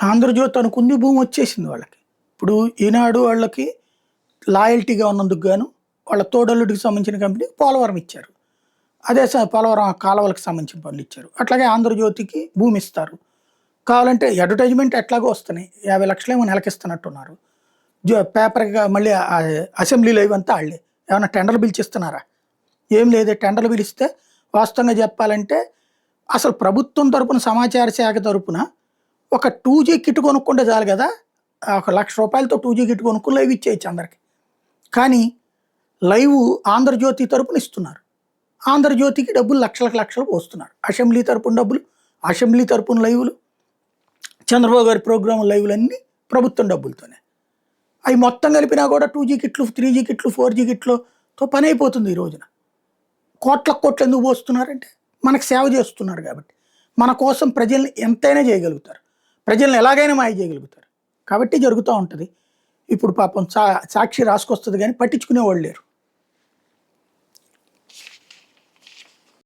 ఆంధ్రజ్యోతి అనుకుంది భూమి వచ్చేసింది వాళ్ళకి. ఇప్పుడు ఈనాడు వాళ్ళకి లాయల్టీగా ఉన్నందుకు గాను వాళ్ళ తోడల్లుడికి సంబంధించిన కంపెనీకి పోలవరం ఇచ్చారు. అదే పోలవరం కాలువలకు సంబంధించిన పనులు ఇచ్చారు. అట్లాగే ఆంధ్రజ్యోతికి భూమి ఇస్తారు. కావాలంటే అడ్వర్టైజ్మెంట్ ఎట్లాగో వస్తున్నాయి. 50 లక్షలేమో నెలకిస్తున్నట్టున్నారు. పేపర్‌గా మళ్ళీ అసెంబ్లీలో ఇవంతా ఆళ్ళే. ఏమన్నా టెండర్‌లు పిలిచిస్తున్నారా? ఏం లేదే. టెండర్‌లు పిలిస్తే వాస్తవంగా చెప్పాలంటే అసలు ప్రభుత్వం తరపున సమాచార శాఖ తరపున ఒక 2G కిట్ కొనుక్కుంటే చాలు కదా! ఒక రూ. 1,00,000తో 2G కిట్ కొనుక్కొని లైవ్ ఇచ్చేయొచ్చు అందరికి. కానీ లైవ్ ఆంధ్రజ్యోతి తరపున ఇస్తున్నారు. ఆంధ్రజ్యోతికి డబ్బులు లక్షలకు లక్షలు పోస్తున్నారు. అసెంబ్లీ తరపున డబ్బులు, అసెంబ్లీ తరపున లైవ్‌లు, చంద్రబాబు గారి ప్రోగ్రామ్ లైవ్‌లన్నీ ప్రభుత్వం డబ్బులతోనే. అవి మొత్తం కలిపినా కూడా 2G కిట్లు, 3G కిట్లు, 4G కిట్లతో పని అయిపోతుంది ఈ రోజున. కోట్లకు కోట్లు ఎందుకు పోస్తున్నారంటే మనకు సేవ చేస్తున్నారు కాబట్టి. మన కోసం ప్రజల్ని ఎంతైనా చేయగలుగుతారు. ప్రజల్ని ఎలాగైనా మాయ చేయగలుగుతారు. కాబట్టి జరుగుతూ ఉంటది. ఇప్పుడు పాపం సాక్షి రాసుకొస్తది గానీ పట్టించుకునేవాళ్ళు లేరు.